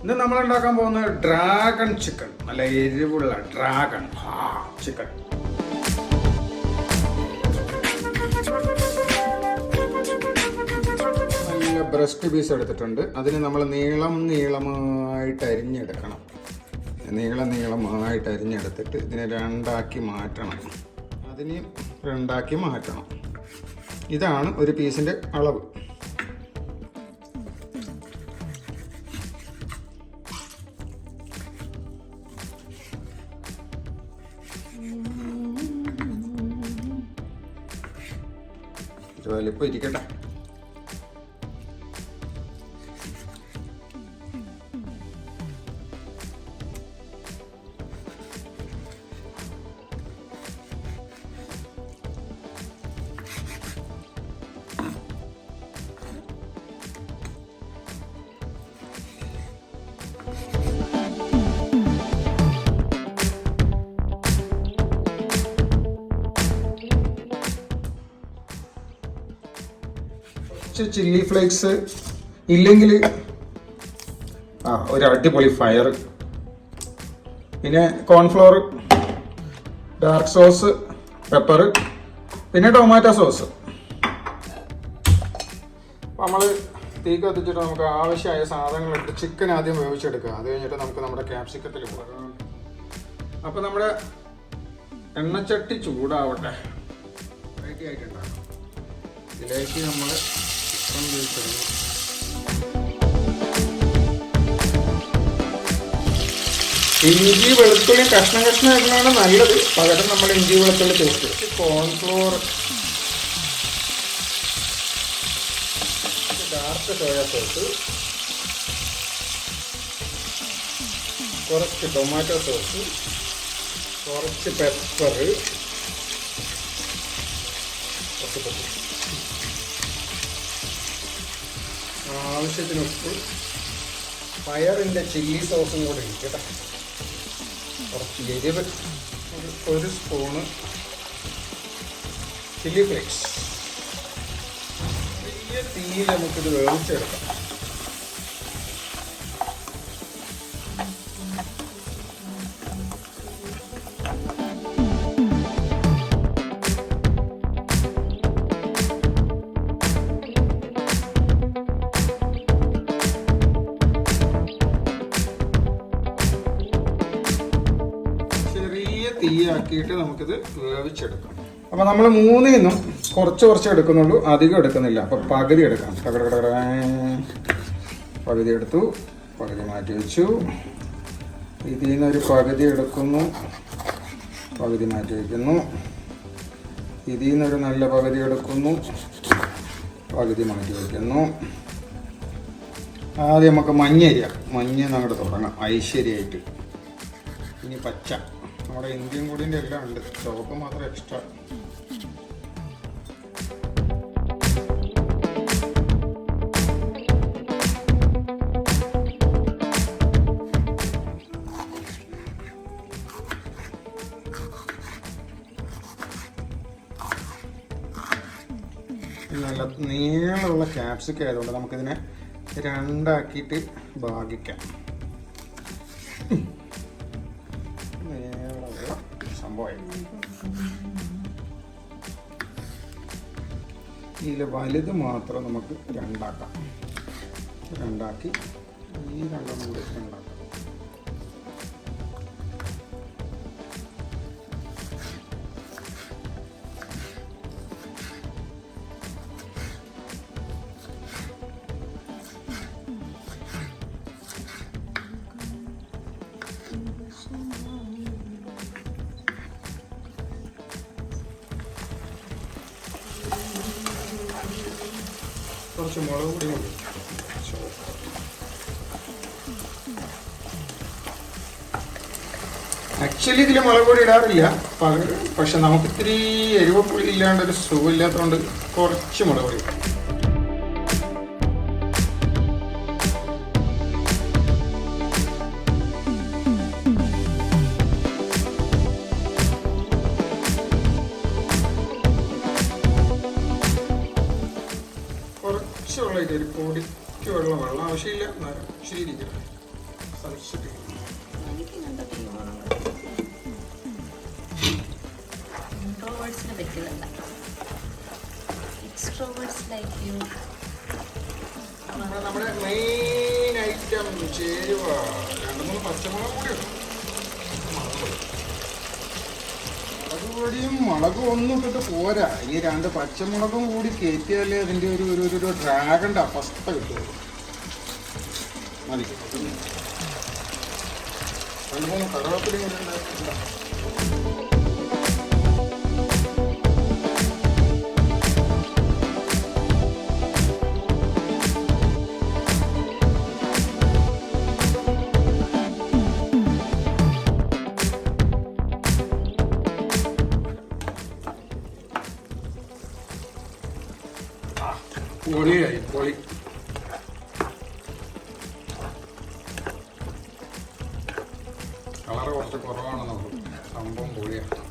ഇന്ന് നമ്മൾ ഉണ്ടാക്കാൻ പോകുന്നത് ഡ്രാഗൺ ചിക്കൻ, നല്ല എരിവുള്ള ഡ്രാഗൺ ചിക്കൻ. നല്ല ബ്രസ്റ്റ് പീസ് എടുത്തിട്ടുണ്ട്. അതിന് നമ്മൾ നീളമായിട്ട് അരിഞ്ഞെടുക്കണം. നീളമായിട്ട് അരിഞ്ഞെടുത്തിട്ട് ഇതിനെ രണ്ടാക്കി മാറ്റണം. അതിന് രണ്ടാക്കി മാറ്റണം. ഇതാണ് ഒരു പീസിൻ്റെ അളവ്. വലിപ്പം ഇരിക്കട്ടെ. ചില്ലി ഫ്ലേക്സ് ഇല്ലെങ്കിൽ ഒരു അടിപൊളി ഫയർ, പിന്നെ കോൺഫ്ലോർ, ഡാർക്ക് സോസ്, പെപ്പർ, പിന്നെ ടൊമാറ്റോ സോസ്. നമ്മൾ തീ കത്തിച്ചിട്ട് നമുക്ക് ആവശ്യമായ സാധനങ്ങളിട്ട് ചിക്കൻ ആദ്യം വേവിച്ചെടുക്കുക. അത് കഴിഞ്ഞിട്ട് നമുക്ക് നമ്മുടെ ക്യാപ്സിക്കത്തിൽ പോകാം. അപ്പോൾ നമ്മുടെ എണ്ണച്ചട്ടി ചൂടാവട്ടെ. റെഡി ആയിട്ടുണ്ടാകും. ഇതിലേക്ക് നമ്മൾ ഇഞ്ചി വെളുത്തുള്ളി കഷ്ണം ഇടുന്നതാണ് നല്ലത്. പകരം നമ്മൾ ഇഞ്ചി വെളുത്തുള്ളി paste, cornflour, dark soya sauce, കുറച്ച് ടൊമാറ്റോ സോസ്, കുറച്ച് പെപ്പർ, ആവശ്യത്തിന് ഉപ്പ്, ഫയറിൻ്റെ ചില്ലി സോസും കൂടെ ഇരിക്കട്ടെ. കുറച്ച് എരിവ്, ഒരു സ്പൂണ് ചില്ലി ഫ്ലേക്സ്. വലിയ തീയിൽ നമുക്കിത് വേവിച്ചെടുക്കാം. തീയാക്കിയിട്ട് നമുക്കിത് വേവിച്ചെടുക്കാം. അപ്പോൾ നമ്മൾ മൂന്നിൽ നിന്നും കുറച്ച് എടുക്കുന്നുള്ളൂ, അധികം എടുക്കുന്നില്ല. അപ്പോൾ പകുതി എടുക്കാം. പകുതി എടുത്തു, പകുതി മാറ്റി വെച്ചു. ഇതിൽ നിന്നൊരു പകുതി എടുക്കുന്നു, പകുതി മാറ്റി വയ്ക്കുന്നു. ഇതിൽ നിന്നൊരു നല്ല പകുതി എടുക്കുന്നു, പകുതി മാറ്റി വയ്ക്കുന്നു. ആദ്യം നമുക്ക് മഞ്ഞ അങ്ങോട്ട് തുടങ്ങാം ഐശ്വര്യമായിട്ട്. ഇനി പച്ച, നമ്മുടെ ഇന്ത്യൻ കൂടിൻ്റെ എല്ലാം ഉണ്ട്, ചുവപ്പ് മാത്രം എക്സ്ട്രാ. നല്ല നീളമുള്ള ക്യാപ്സിക്കം ആയതുകൊണ്ട് നമുക്കിതിനെ രണ്ടാക്കിയിട്ട് ഭാഗിക്കാം. ഇതിൽ വലുത് മാത്രം നമുക്ക് രണ്ടാക്കാം. രണ്ടാക്കി ഈ രണ്ടെണ്ണം കൂടി രണ്ടാക്കാം. കുറച്ച് മുളക് പൊടി മതി. ആക്ച്വലി ഇതിൽ മുളക് പൊടി ഇടാറില്ല, പക്ഷെ നമുക്ക് ഇത്തിരി എരിവപ്പുളി ഇല്ലാണ്ടൊരു സുഖമില്ലാത്തതുകൊണ്ട് കുറച്ച് മുളക് പൊടി. കുറച്ച് വെള്ളം, ഒരു പൊടിക്ക് വെള്ളം ആവശ്യമില്ല, എന്നാലും ശരിയിരിക്കണം. എനിക്ക് ഇങ്ങനത്തെ ടീമാണ് ഇൻട്രോവേർട്സിന് പറ്റിയതല്ല. Extroverts like you. നമ്മുടെ മെയിൻ ഐറ്റം ചേരുവ 2-3 പച്ചമുളക് കൂടി മുളകുപൊടിയും മുളകും ഒന്നും ഇട്ടിട്ട് പോരാ. ഇനി 2 പച്ചമുളകും കൂടി കയറ്റിയാലേ അതിൻ്റെ ഒരു ഡ്രാഗണിൻ്റെ അവസ്ഥ കിട്ടുള്ളൂ. മതി. 2-3 കറിവേപ്പിലയും കൂടി ഉണ്ടാക്കിയിട്ടില്ല. പൊളിയായി പൊളി. കളറ് കുറച്ച് കുറവാണെന്നുള്ളൂ, സംഭവം പൊളിയാണ്.